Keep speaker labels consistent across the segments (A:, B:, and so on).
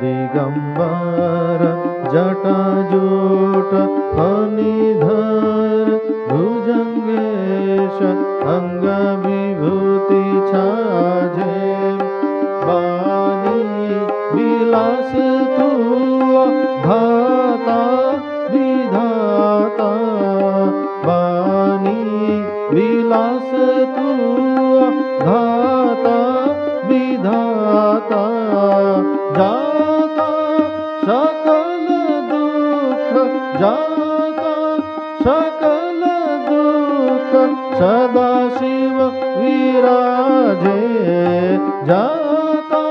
A: दिगंबर जटाजूट फणिधर भुजंगेश अंग विभूति छाजे वाणी विलास तू भाता विधाता वाणी विलास तू भाता विधाता जाता सकल दुख जाता सकल दुख सदा शिव विराजे जाता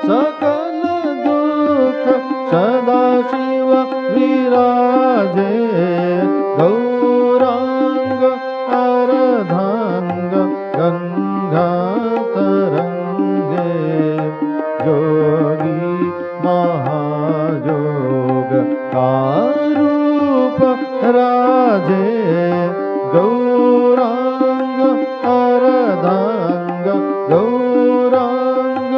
A: सकल दुख सदा शिव विराजे गौरांग अर्धांग गंगातरंगे योगी महायोग कारूप राजे Gaurang अर्धांग Gaurang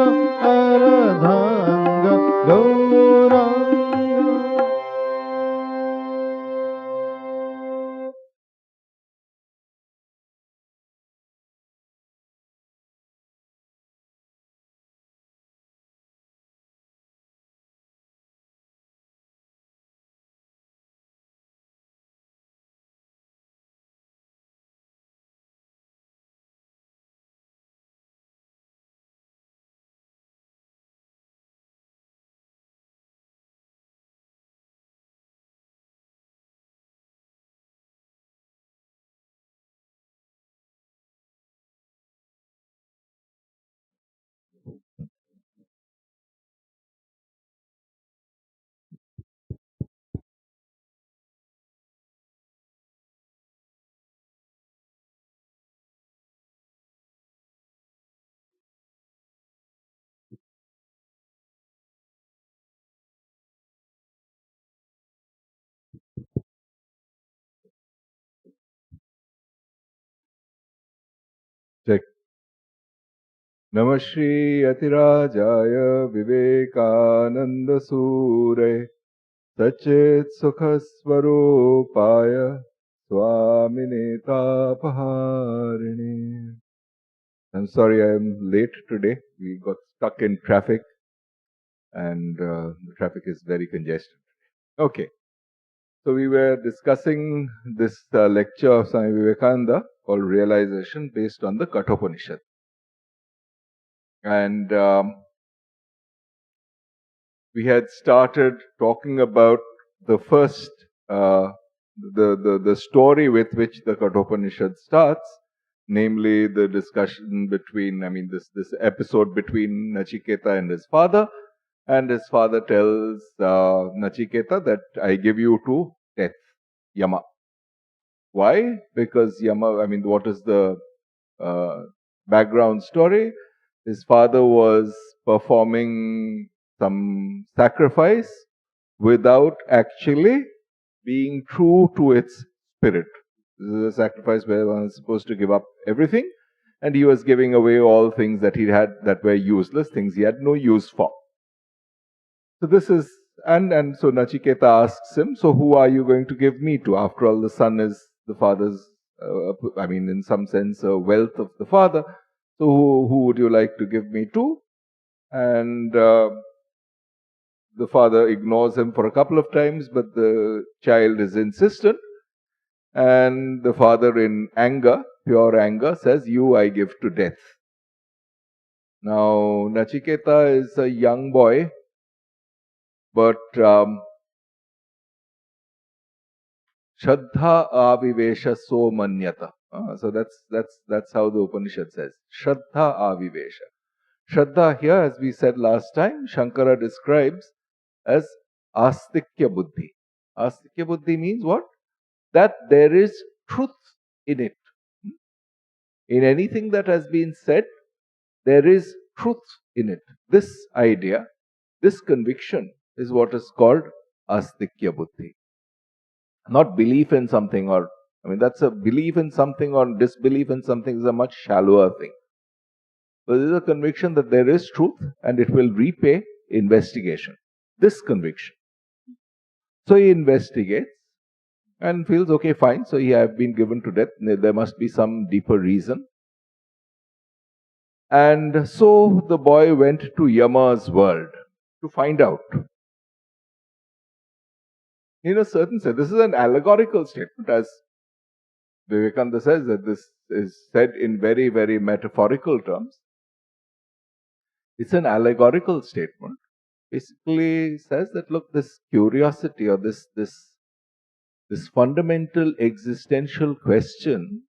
A: अर्धांग Gaurang. Check. Namah Shri Atirajaya Vivekananda Sure Sachit Sukhaswarupaya Swami Tapaharini. I'm sorry I am late today. We got stuck in traffic and the traffic is very congested. Okay. So we were discussing this lecture of Swami Vivekananda called Realization based on the Kathopanishad. And we had started talking about the first, the story with which the Kathopanishad starts, namely the discussion between, this episode between Nachiketa and his father tells Nachiketa that I give you to death, Yama. Why? Because Yama, what is the background story? His father was performing some sacrifice without actually being true to its spirit. This is a sacrifice where one is supposed to give up everything, and he was giving away all things that he had that were useless, things he had no use for. So this is, and so Nachiketa asks him, so who are you going to give me to? After all, the son is the father's, in some sense, a wealth of the father. So who would you like to give me to? And the father ignores him for a couple of times, but the child is insistent. And the father, in anger, pure anger, says, you I give to death. Now, Nachiketa is a young boy, but Shraddha avivesha so manyata. So that's how the Upanishad says. Shraddha avivesha. Shraddha here, as we said last time, Shankara describes as astikya buddhi. Astikya buddhi means what? That there is truth in it. In anything that has been said, there is truth in it. This idea, this conviction is what is called astikya buddhi. Not belief in something, or that's a belief in something or disbelief in something is a much shallower thing. But there is a conviction that there is truth and it will repay investigation, this conviction. So he investigates and feels, okay, fine, so he have been given to death. There must be some deeper reason. And so the boy went to Yama's world to find out. In a certain sense, this is an allegorical statement, as Vivekananda says, that this is said in very, very metaphorical terms. It's an allegorical statement. Basically says that, look, this curiosity or this fundamental existential question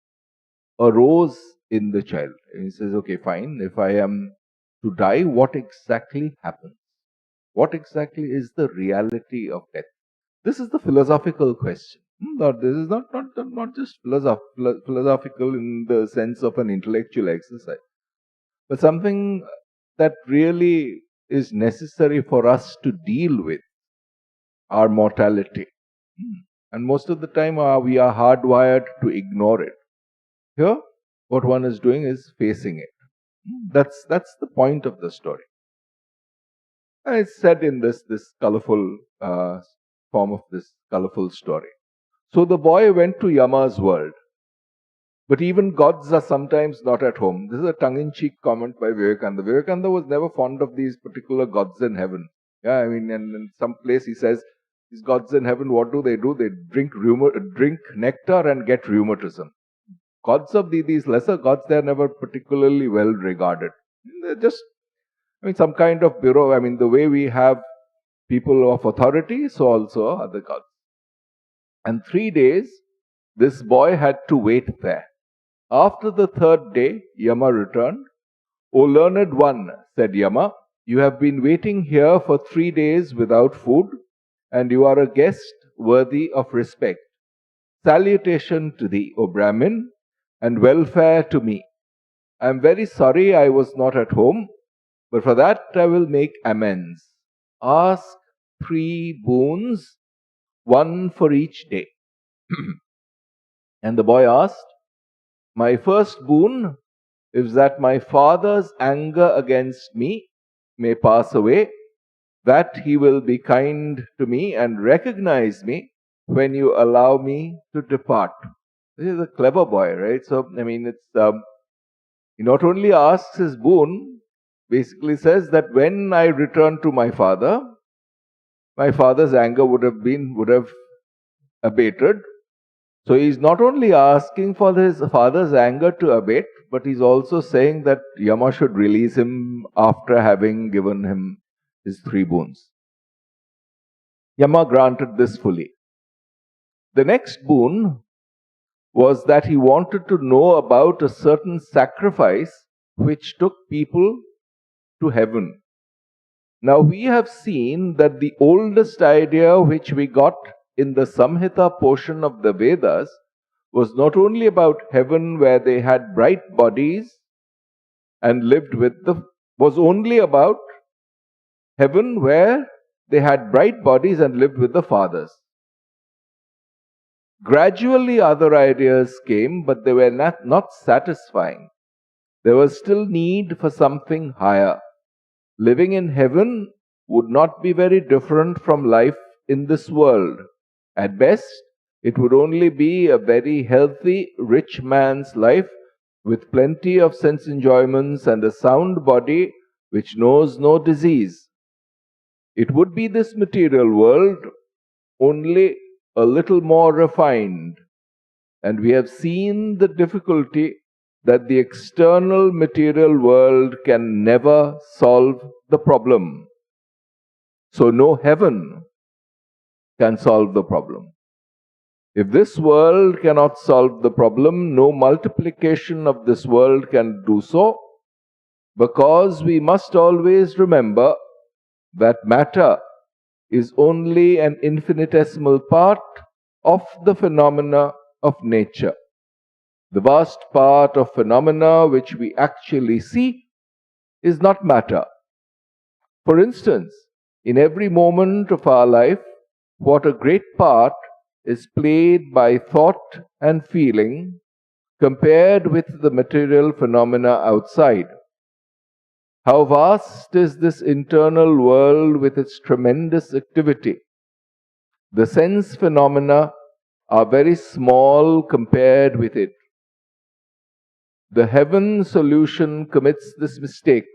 A: arose in the child. And he says, okay, fine, if I am to die, what exactly happens? What exactly is the reality of death? This is the philosophical question. This is not just philosophical in the sense of an intellectual exercise, but something that really is necessary for us to deal with our mortality. And most of the time we are hardwired to ignore it. Here, what one is doing is facing it. That's the point of the story. And it's said in this colorful form of this colorful story. So the boy went to Yama's world. But even gods are sometimes not at home. This is a tongue-in-cheek comment by Vivekananda. Vivekananda was never fond of these particular gods in heaven. Yeah, I mean, and in some place he says, these gods in heaven, what do? They drink nectar and get rheumatism. Gods of these lesser gods, they are never particularly well regarded. They're just, some kind of bureau. The way we have people of authority, so also other gods. And 3 days, this boy had to wait there. After the 3rd day, Yama returned. O learned one, said Yama, you have been waiting here for 3 days without food, and you are a guest worthy of respect. Salutation to thee, O Brahmin, and welfare to me. I am very sorry I was not at home, but for that I will make amends. Ask 3 boons, 1 for each day. And the boy asked, my first boon is that my father's anger against me may pass away, that he will be kind to me and recognize me when you allow me to depart. This is a clever boy, right? So, it's he not only asks his boon, basically says that when I return to my father's anger would have abated. So he's not only asking for his father's anger to abate, but he's also saying that Yama should release him after having given him his 3 boons. Yama granted this fully. The next boon was that he wanted to know about a certain sacrifice which took people to heaven. Now we have seen that the oldest idea which we got in the Samhita portion of the Vedas was not only about heaven where they had bright bodies and was only about heaven where they had bright bodies and lived with the fathers. Gradually other ideas came, but they were not satisfying. There was still need for something higher. Living in heaven would not be very different from life in this world. At best, it would only be a very healthy, rich man's life with plenty of sense enjoyments and a sound body which knows no disease. It would be this material world, only a little more refined. And we have seen the difficulty that the external material world can never solve the problem. So no heaven can solve the problem. If this world cannot solve the problem, no multiplication of this world can do so, because we must always remember that matter is only an infinitesimal part of the phenomena of nature. The vast part of phenomena which we actually see is not matter. For instance, in every moment of our life, what a great part is played by thought and feeling compared with the material phenomena outside. How vast is this internal world with its tremendous activity. The sense phenomena are very small compared with it. The heaven solution commits this mistake.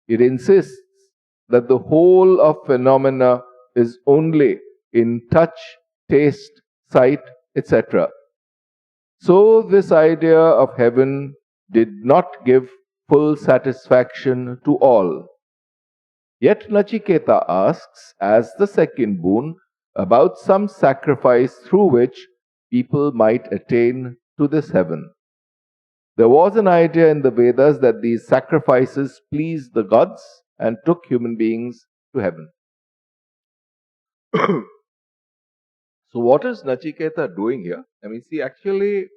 A: It insists that the whole of phenomena is only in touch, taste, sight, etc. So this idea of heaven did not give full satisfaction to all. Yet Nachiketa asks, as the second boon, about some sacrifice through which people might attain to this heaven. There was an idea in the Vedas that these sacrifices pleased the gods and took human beings to heaven. So what is Nachiketa doing here? I mean, see, actually,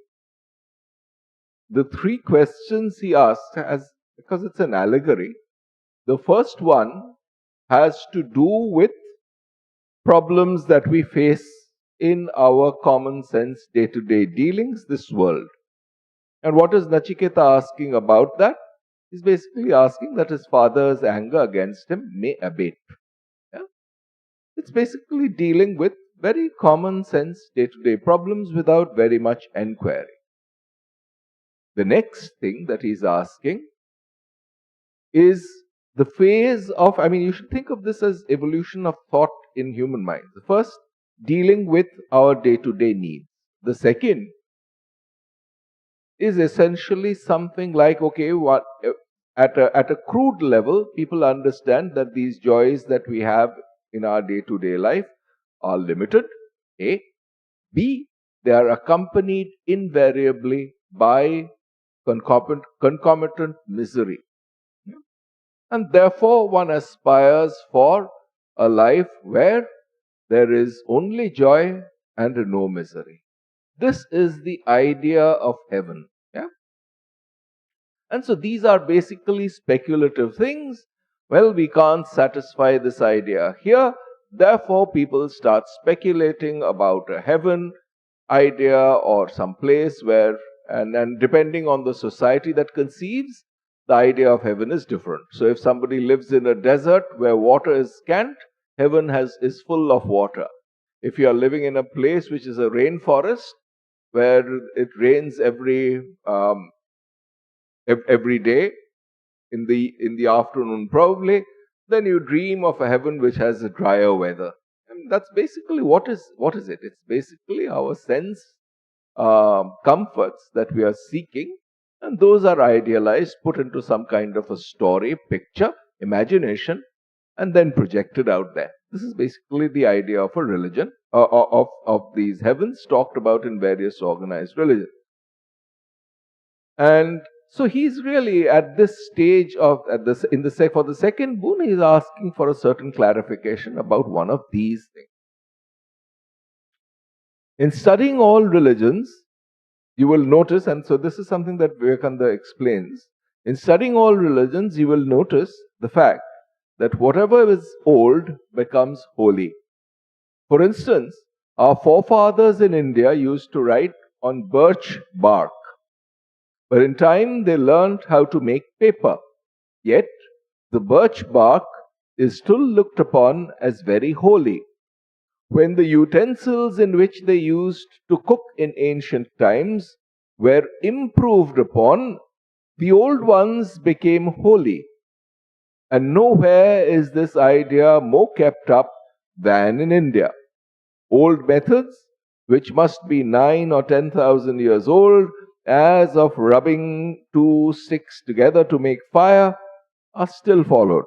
A: the three questions he asked, because it's an allegory, the first one has to do with problems that we face in our common sense day-to-day dealings, this world. And what is Nachiketa asking about that? He's basically asking that his father's anger against him may abate. Yeah? It's basically dealing with very common sense day-to-day problems without very much enquiry. The next thing that he's asking is the phase of, I mean, you should think of this as evolution of thought in human minds. The first, dealing with our day-to-day needs. The second is essentially something like, okay, what at a crude level, people understand that these joys that we have in our day-to-day life are limited. A. B. They are accompanied invariably by concomitant misery. And therefore, one aspires for a life where there is only joy and no misery. This is the idea of heaven. Yeah? And so these are basically speculative things. Well, we can't satisfy this idea here. Therefore, people start speculating about a heaven idea or some place where, and depending on the society that conceives, the idea of heaven is different. So if somebody lives in a desert where water is scant, heaven is full of water. If you are living in a place which is a rainforest, where it rains every day in the afternoon probably, then you dream of a heaven which has a drier weather. And that's basically what is it? It's basically our sense comforts that we are seeking, and those are idealized, put into some kind of a story, picture, imagination, and then projected out there. This is basically the idea of a religion, of these heavens talked about in various organized religions. And so he's really at this stage for the second boon, he's asking for a certain clarification about one of these things. In studying all religions, you will notice, and so this is something that Vivekananda explains, in studying all religions, you will notice the fact that whatever is old becomes holy. For instance, our forefathers in India used to write on birch bark, but in time they learned how to make paper. Yet, the birch bark is still looked upon as very holy. When the utensils in which they used to cook in ancient times were improved upon, the old ones became holy. And nowhere is this idea more kept up than in India. Old methods, which must be 9,000 or 10,000 years old, as of rubbing two sticks together to make fire, are still followed.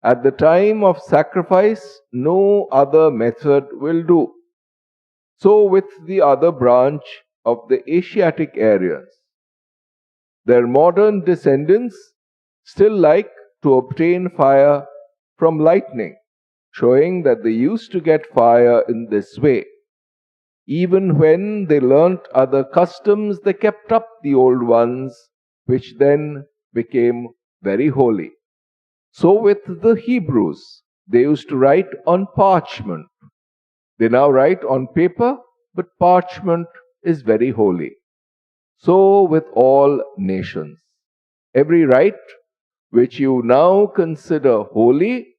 A: At the time of sacrifice, no other method will do. So with the other branch of the Asiatic areas, their modern descendants still like to obtain fire from lightning, showing that they used to get fire in this way. Even when they learnt other customs, they kept up the old ones, which then became very holy. So with the Hebrews, they used to write on parchment. They now write on paper, but parchment is very holy. So with all nations, every rite which you now consider holy,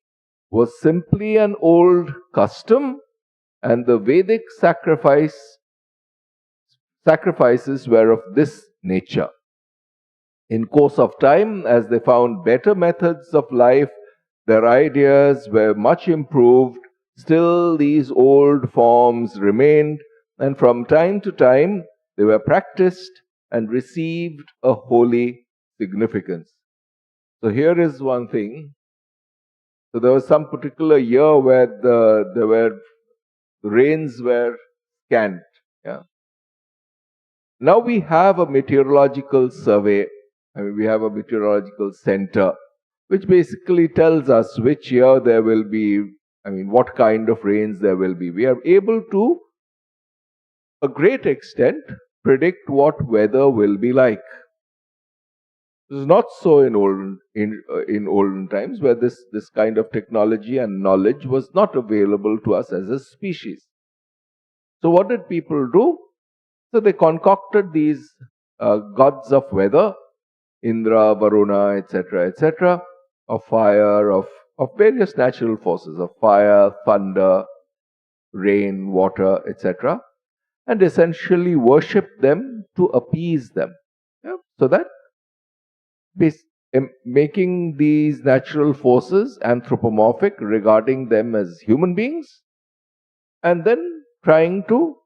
A: was simply an old custom, and the Vedic sacrifices were of this nature. In course of time, as they found better methods of life, their ideas were much improved. Still, these old forms remained, and from time to time, they were practiced and received a holy significance. So here is one thing. So there was some particular year where the rains were scant. Yeah. Now we have a meteorological survey. We have a meteorological center, which basically tells us which year there will be, what kind of rains there will be. We are able to, a great extent, predict what weather will be like. This is not so in olden times, where this kind of technology and knowledge was not available to us as a species. So what did people do? So they concocted these gods of weather, Indra, Varuna, etc., of fire, of various natural forces, of fire, thunder, rain, water, etc., and essentially worshipped them to appease them. Yeah? So that making these natural forces anthropomorphic, regarding them as human beings, and then trying to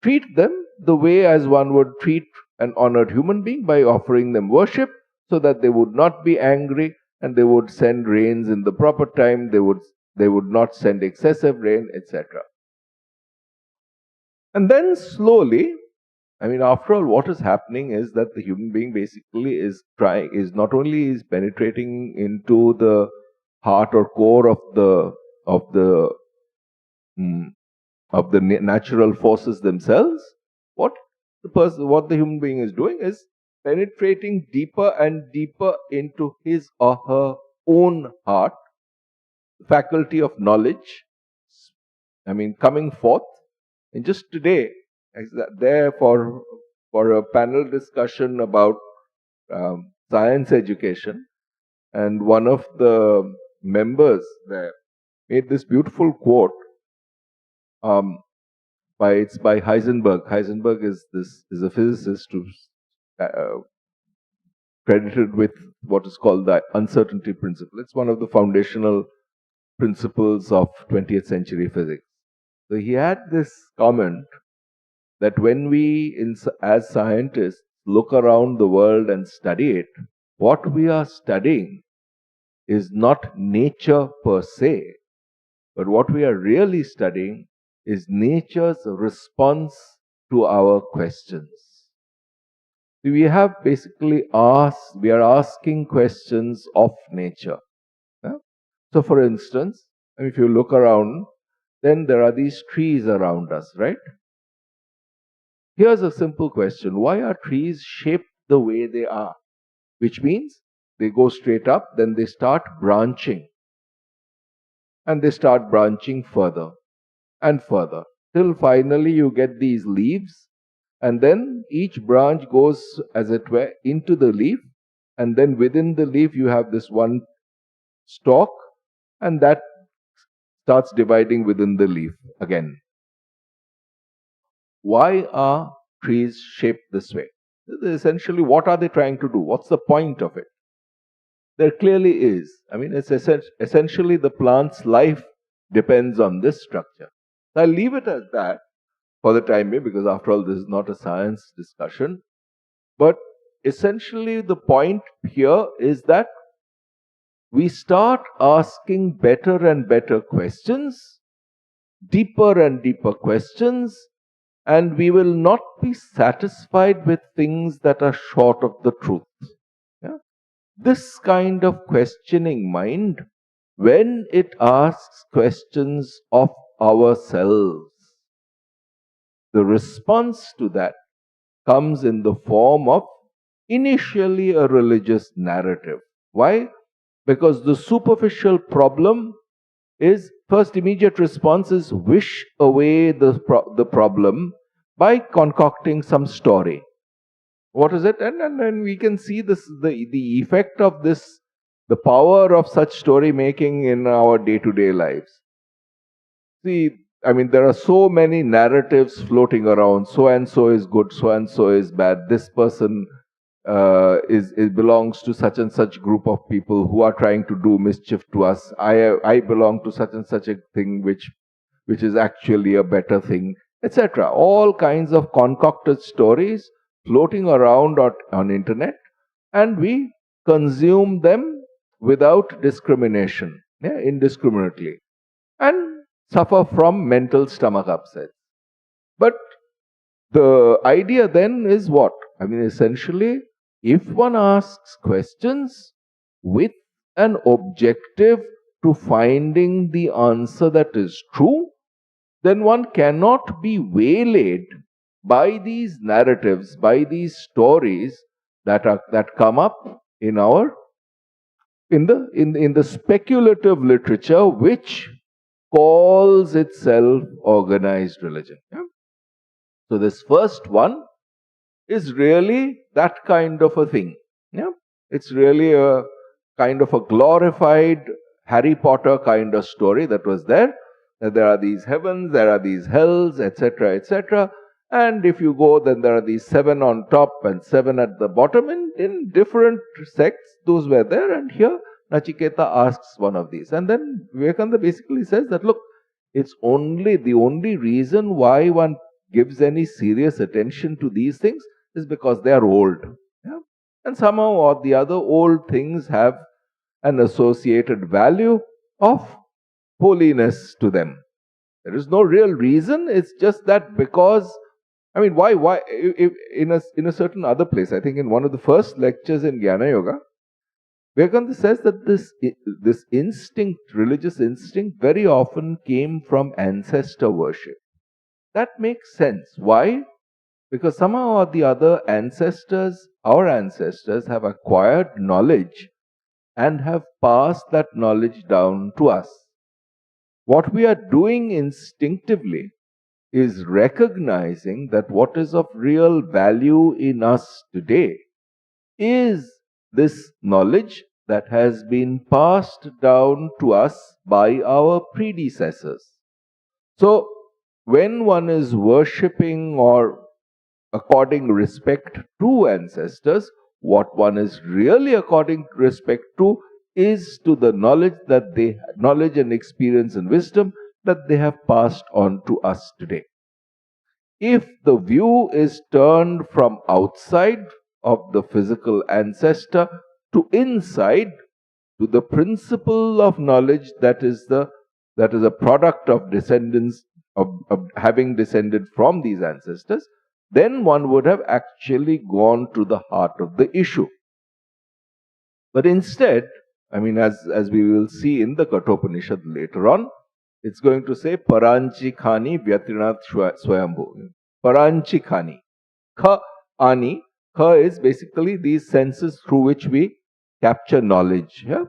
A: treat them the way as one would treat an honored human being, by offering them worship, so that they would not be angry and they would send rains in the proper time, they would not send excessive rain, etc. And then slowly, after all, what is happening is that the human being basically is not only is penetrating into the heart or core of the natural forces themselves. What the human being is doing is penetrating deeper and deeper into his or her own heart, faculty of knowledge, coming forth. And just today, there for a panel discussion about science education, and one of the members there made this beautiful quote. It's by Heisenberg. Heisenberg is a physicist who's credited with what is called the uncertainty principle. It's one of the foundational principles of 20th century physics. So he had this comment that when we, as scientists, look around the world and study it, what we are studying is not nature per se, but what we are really studying is nature's response to our questions. We have basically we are asking questions of nature. Yeah? So for instance, if you look around, then there are these trees around us, right? Here's a simple question. Why are trees shaped the way they are? Which means they go straight up, then they start branching. And they start branching further and further, till finally you get these leaves, and then each branch goes, as it were, into the leaf, and then within the leaf you have this one stalk, and that starts dividing within the leaf again. Why are trees shaped this way? Essentially, what are they trying to do? What's the point of it? There clearly is. It's essentially the plant's life depends on this structure. I'll leave it at that for the time being, because after all, this is not a science discussion. But essentially, the point here is that we start asking better and better questions, deeper and deeper questions, and we will not be satisfied with things that are short of the truth. Yeah? This kind of questioning mind, when it asks questions of ourselves, the response to that comes in the form of initially a religious narrative. Why? Because the superficial problem is, first immediate response is wish away the problem by concocting some story. What is it? And we can see this, the effect of this the power of such story making in our day-to-day lives. See, I mean, there are so many narratives floating around. So and so is good, so and so is bad. This person is belongs to such and such group of people who are trying to do mischief to us. I belong to such and such a thing which is actually a better thing, etc. All kinds of concocted stories floating around on internet, and we consume them without discrimination, yeah, indiscriminately, and suffer from mental stomach upsets. But the idea then is what? I mean, essentially, if one asks questions with an objective to finding the answer that is true, then one cannot be waylaid by these narratives, by these stories that come up in the speculative literature which calls itself organized religion. Yeah? So this first one is really that kind of a thing. Yeah? It's really a kind of a glorified Harry Potter kind of story that was there. That there are these heavens, there are these hells, etc., etc. And if you go, then there are these 7 on top and 7 at the bottom. In different sects, those were there. And here, Nachiketa asks one of these. And then Vivekananda basically says that, look, it's the only reason why one gives any serious attention to these things is because they are old. Yeah? And somehow or the other, old things have an associated value of holiness to them. There is no real reason. It's just that because, I mean, why if in a certain other place, I think in one of the first lectures in Jnana-Yoga, Vivekananda says that this instinct, religious instinct, very often came from ancestor worship. That makes sense. Why? Because somehow or the other, our ancestors have acquired knowledge and have passed that knowledge down to us. What we are doing instinctively is recognizing that what is of real value in us today is this knowledge that has been passed down to us by our predecessors. So, when one is worshipping or according respect to ancestors, what one is really according respect to is to the knowledge and experience and wisdom that they have passed on to us today. If the view is turned from outside of the physical ancestor to inside, to the principle of knowledge that is a product of descendants, of having descended from these ancestors, then one would have actually gone to the heart of the issue. But instead, I mean, as we will see in the Kathopanishad later on, it's going to say Paranchi Khani Vyatrinat Swayambhu. Paranchi Khani. Kha Ani. Kha is basically these senses through which we capture knowledge. Yeah?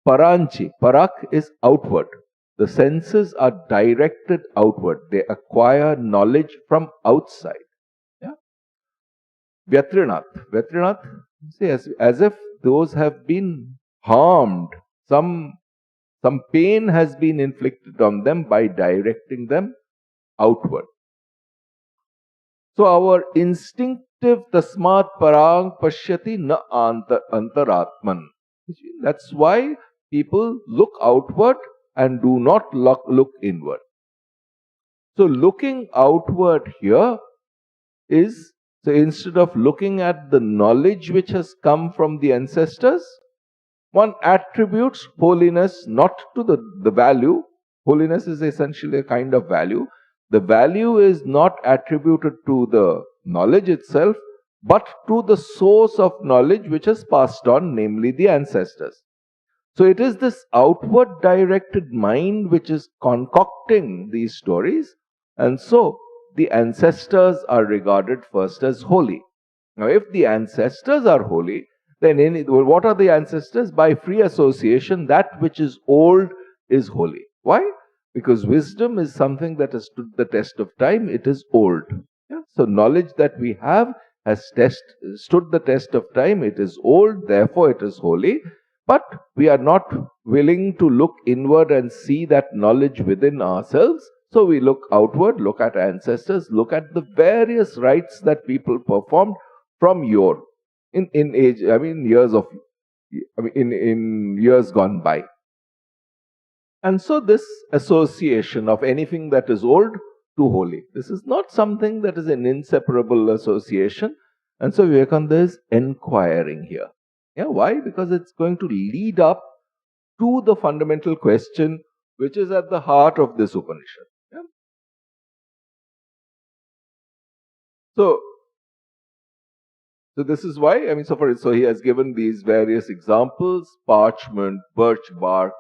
A: Paranchi. Parak is outward. The senses are directed outward. They acquire knowledge from outside. Yeah? Vyatrinat. Vyatrinat, see, as if those have been harmed. Some pain has been inflicted on them by directing them outward. So our instinctive tasmat parang pashyati na antaratman. That's why people look outward and do not look inward. So looking outward here is, so instead of looking at the knowledge which has come from the ancestors, one attributes holiness not to the value. Holiness is essentially a kind of value. The value is not attributed to the knowledge itself, but to the source of knowledge which is passed on, namely the ancestors. So it is this outward directed mind which is concocting these stories, and so the ancestors are regarded first as holy. Now, if the ancestors are holy, then what are the ancestors? By free association, that which is old is holy. Why? Because wisdom is something that has stood the test of time. It is old. Yeah? So knowledge that we have has stood the test of time. It is old, therefore it is holy. But we are not willing to look inward and see that knowledge within ourselves. So we look outward, look at ancestors, look at the various rites that people performed from yore, in age, in years gone by. And so this association of anything that is old to holy, this is not something that is an inseparable association. And so Vivekananda is inquiring here. Yeah, why? Because it's going to lead up to the fundamental question which is at the heart of this Upanishad. Yeah? So this is why, so he has given these various examples: parchment, birch bark,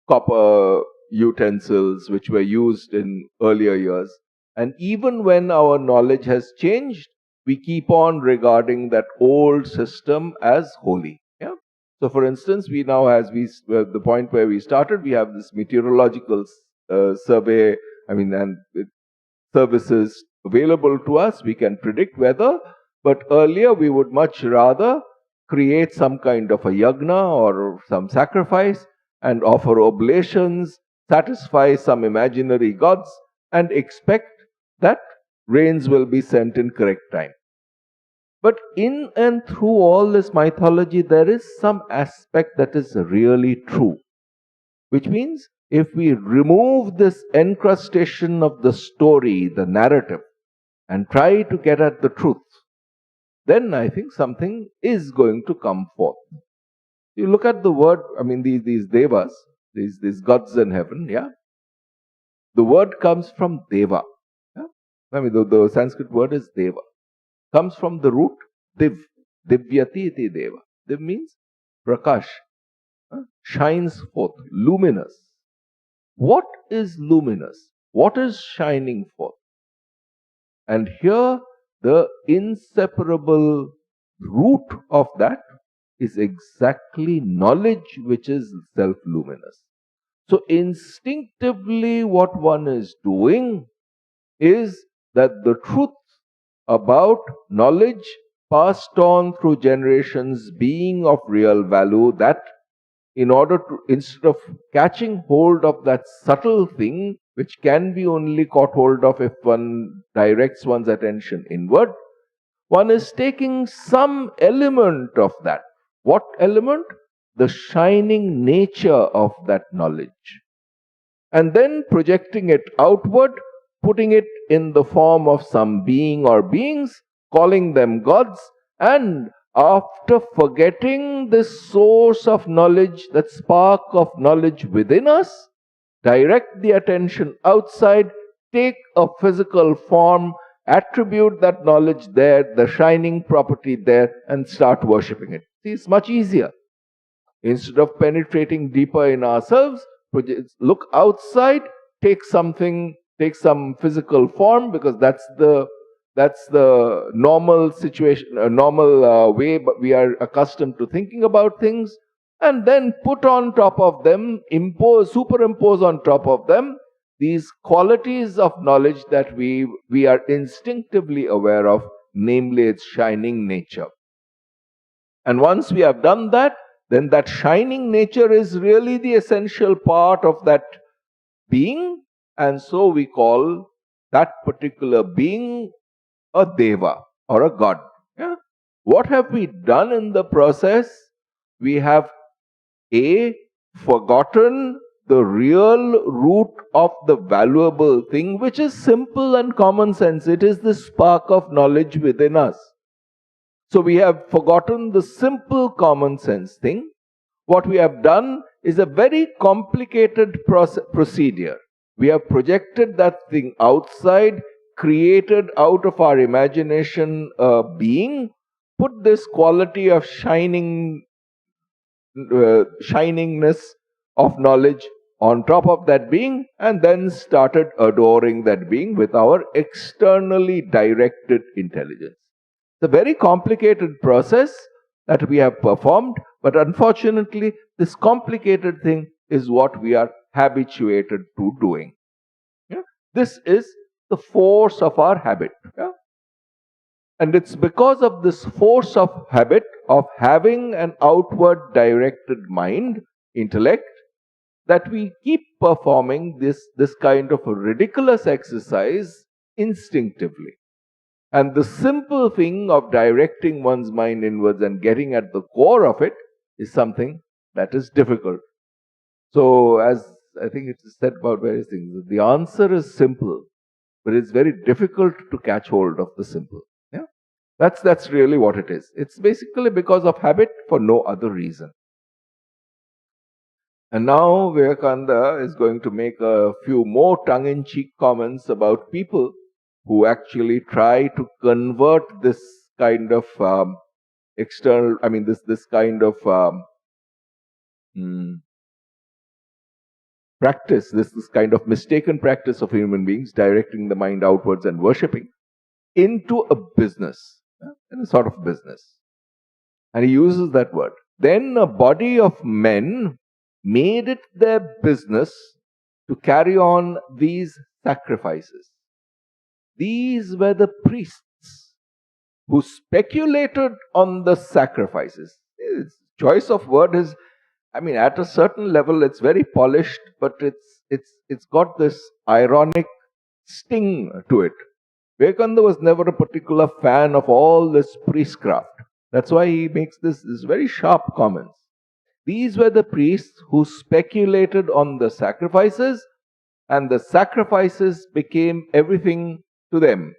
A: copper utensils which were used in earlier years. And even when our knowledge has changed, we keep on regarding that old system as holy. Yeah? So for instance, we now, as the point where we started, we have this meteorological survey, and services available to us. We can predict weather, but earlier we would much rather create some kind of a yagna or some sacrifice and offer oblations, satisfy some imaginary gods, and expect that rains will be sent in correct time. But in and through all this mythology, there is some aspect that is really true, which means if we remove this encrustation of the story, the narrative, and try to get at the truth, then I think something is going to come forth. You look at the word, these devas, these gods in heaven, yeah. The word comes from deva. Yeah? The Sanskrit word is deva. Comes from the root div. Divyati iti deva. Div means prakash. Shines forth, luminous. What is luminous? What is shining forth? And here the inseparable root of that is exactly knowledge, which is self-luminous. So instinctively what one is doing is that the truth about knowledge passed on through generations being of real value, that in order to, instead of catching hold of that subtle thing, which can be only caught hold of if one directs one's attention inward, one is taking some element of that. What element? The shining nature of that knowledge. And then projecting it outward, putting it in the form of some being or beings, calling them gods, and after forgetting this source of knowledge, that spark of knowledge within us, direct the attention outside, take a physical form, attribute that knowledge there, the shining property there, and start worshipping it. See, it's much easier. Instead of penetrating deeper in ourselves, look outside, take some physical form, because that's the normal situation, a normal way but we are accustomed to thinking about things, and then put on top of them, superimpose on top of them these qualities of knowledge that we are instinctively aware of, namely its shining nature. And once we have done that, then that shining nature is really the essential part of that being, and so we call that particular being a deva or a god. Yeah? What have we done in the process? We have forgotten the real root of the valuable thing, which is simple and common sense. It is the spark of knowledge within us. So we have forgotten the simple common sense thing. What we have done is a very complicated procedure. We have projected that thing outside, created out of our imagination a being, put this quality of shiningness of knowledge on top of that being, and then started adoring that being with our externally directed intelligence. It's a very complicated process that we have performed, but unfortunately, this complicated thing is what we are habituated to doing. Yeah? This is the force of our habit. Yeah? And it's because of this force of habit of having an outward directed mind, intellect, that we keep performing this kind of a ridiculous exercise instinctively. And the simple thing of directing one's mind inwards and getting at the core of it is something that is difficult. So, as I think it is said about various things, the answer is simple, but it's very difficult to catch hold of the simple. Yeah, that's really what it is. It's basically because of habit for no other reason. And now Vivekananda is going to make a few more tongue-in-cheek comments about people who actually try to convert this kind of external, I mean, this kind of practice, this kind of mistaken practice of human beings, directing the mind outwards and worshipping, into a business, in a sort of business. And he uses that word. Then a body of men made it their business to carry on these sacrifices. These were the priests who speculated on the sacrifices. His choice of word is, I mean, at a certain level, it's very polished, but it's got this ironic sting to it. Vivekananda was never a particular fan of all this priestcraft. That's why he makes this very sharp comments. These were the priests who speculated on the sacrifices, and the sacrifices became everything to them.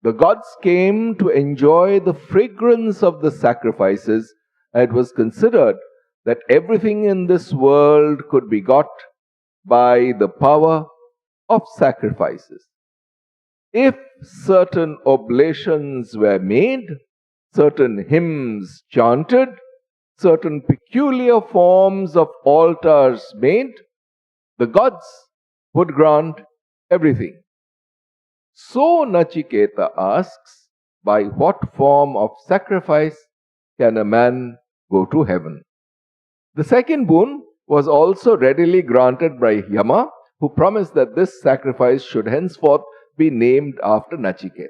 A: The gods came to enjoy the fragrance of the sacrifices, and it was considered that everything in this world could be got by the power of sacrifices. If certain oblations were made, certain hymns chanted, certain peculiar forms of altars made, the gods would grant everything. So Nachiketa asks, by what form of sacrifice can a man go to heaven? The second boon was also readily granted by Yama, who promised that this sacrifice should henceforth be named after Nachiketa.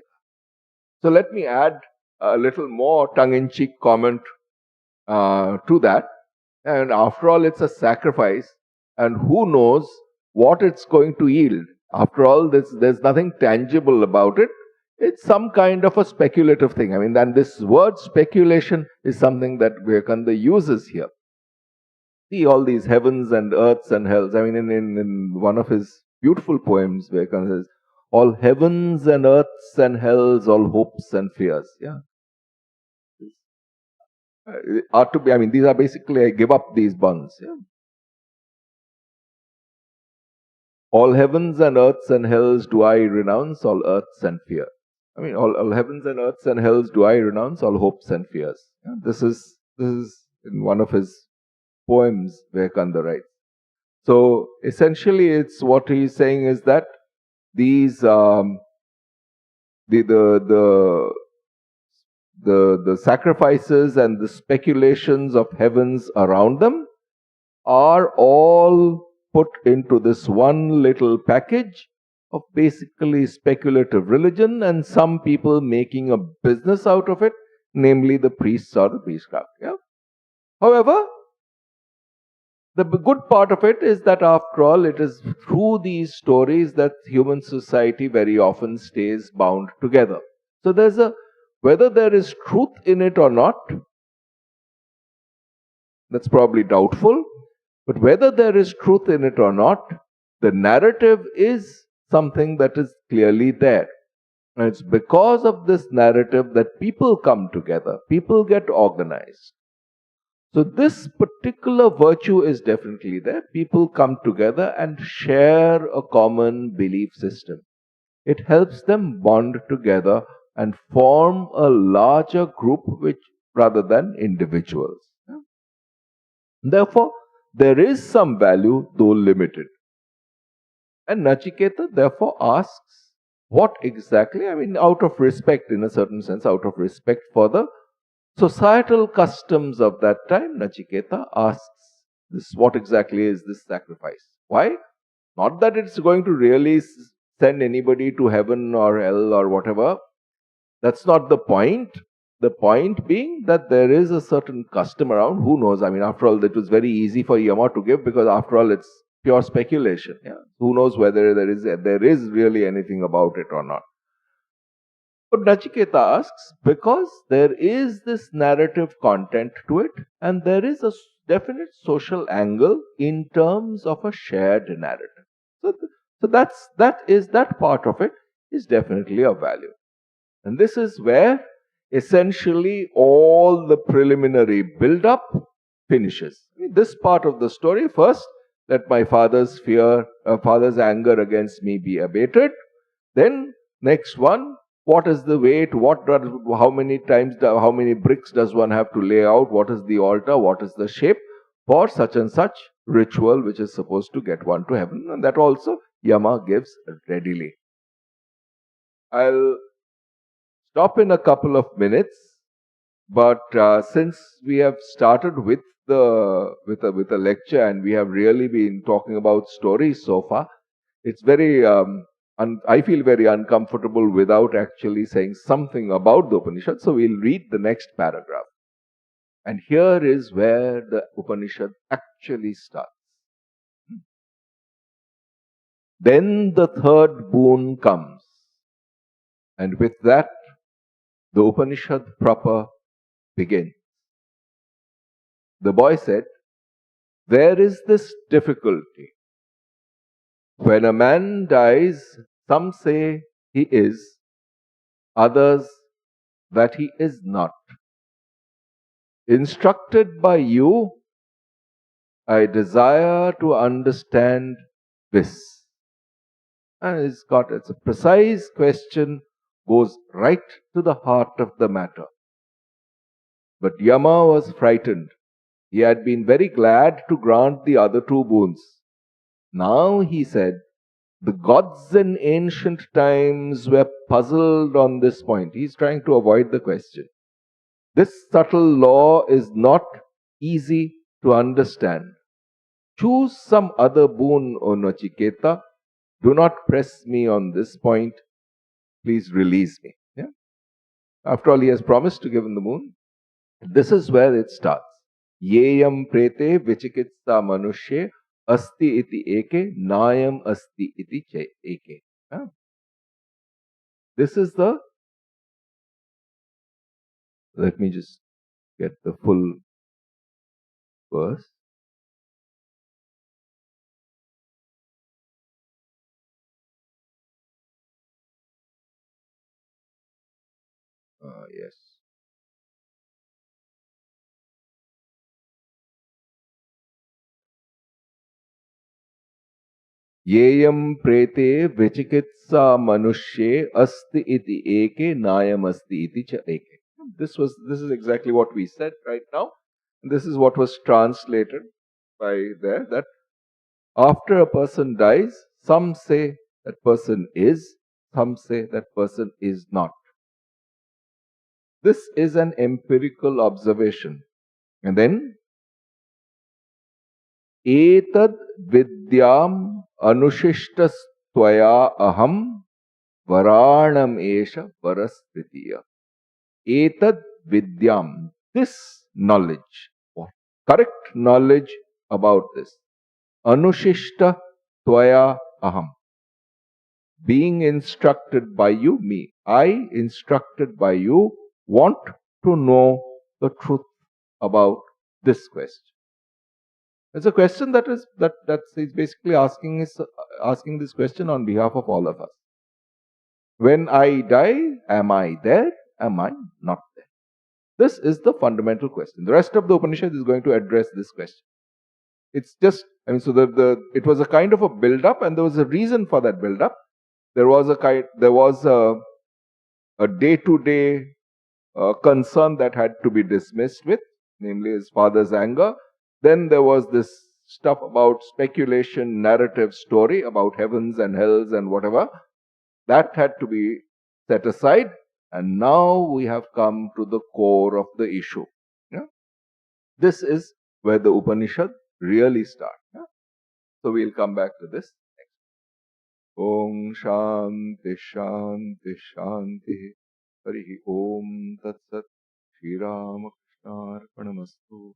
A: So let me add a little more tongue-in-cheek comment to that. And after all, it's a sacrifice, and who knows what it's going to yield. After all, there's nothing tangible about it. It's some kind of a speculative thing. I mean, and this word speculation is something that Vivekananda uses here. See all these heavens and earths and hells. I mean, in one of his beautiful poems, Vivekananda says, all heavens and earths and hells, all hopes and fears. Yeah. Are to be, I mean, these are basically, I give up these bonds. Yeah. All heavens and earths and hells do I renounce, all earths and fear. I mean, all heavens and earths and hells do I renounce, all hopes and fears. Yeah. This is in one of his poems, Vivekananda writes. So essentially, it's what he's saying is that these the sacrifices and the speculations of heavens around them are all put into this one little package of basically speculative religion, and some people making a business out of it, namely the priests or the priestcraft. Yeah? However, the good part of it is that after all, it is through these stories that human society very often stays bound together. So there's whether there is truth in it or not, that's probably doubtful. But whether there is truth in it or not, the narrative is something that is clearly there. And it's because of this narrative that people come together, people get organized. So this particular virtue is definitely there. People come together and share a common belief system. It helps them bond together and form a larger group rather than individuals. Therefore, there is some value, though limited. And Nachiketa therefore asks, what exactly, I mean, out of respect, in a certain sense, out of respect for the societal customs of that time, Nachiketa asks what exactly is this sacrifice? Why? Not that it's going to really send anybody to heaven or hell or whatever. That's not the point. The point being that there is a certain custom around. Who knows? I mean, after all, it was very easy for Yama to give, because after all, it's pure speculation. Yeah? Who knows whether there is really anything about it or not? But Nachiketa asks, because there is this narrative content to it, and there is a definite social angle in terms of a shared narrative. So that part of it is definitely of value. And this is where essentially all the preliminary build-up finishes. This part of the story, first, let my father's anger against me be abated. Then, next one, what is the weight? How many bricks does one have to lay out? What is the altar? What is the shape for such and such ritual which is supposed to get one to heaven? And that also Yama gives readily. I'll stop in a couple of minutes, but since we have started with a lecture and we have really been talking about stories so far, it's very I feel very uncomfortable without actually saying something about the Upanishad. So we'll read the next paragraph, and here is where the Upanishad actually starts. Then the third boon comes, and with that the Upanishad proper begins. The boy said, there is this difficulty. When a man dies, some say he is, others that he is not. Instructed by you, I desire to understand this. And it's a precise question, goes right to the heart of the matter. But Yama was frightened. He had been very glad to grant the other two boons. Now, he said, the gods in ancient times were puzzled on this point. He's trying to avoid the question. This subtle law is not easy to understand. Choose some other boon, O Nachiketa. Do not press me on this point. Please release me. Yeah? After all, he has promised to give him the boon. This is where it starts. Yeyam prete vichikitsa manushye asti iti eke nayam asti iti eke. Yeah? This is the... Let me just get the full verse. Yes. Yeyam prete vichikitsa manushye asti iti eke nayam asti iti cha eke. This is exactly what we said right now. This is what was translated by there, that after a person dies, some say that person is, some say that person is not. This is an empirical observation. And then, etad vidyam anushishtas tvaya aham varanam esha parasthitiya. Etad vidyam, this knowledge, or correct knowledge about this. Anushishta tvaya aham. Being instructed by you, me. I, instructed by you, want to know the truth about this question. It's a question that he's basically asking this question on behalf of all of us. When I die, am I there? Am I not there? This is the fundamental question. The rest of the Upanishad is going to address this question. It's just, so it was a kind of a build-up, and there was a reason for that build-up. There was a day-to-day concern that had to be dismissed with, namely his father's anger. Then there was this stuff about speculation, narrative story about heavens and hells and whatever. That had to be set aside. And now we have come to the core of the issue. Yeah? This is where the Upanishad really starts. Yeah? So we'll come back to this next. Om Shanti Shanti Shanti. Harihi Om Tat Sat. Shri Ramakrishna Arpanamastu.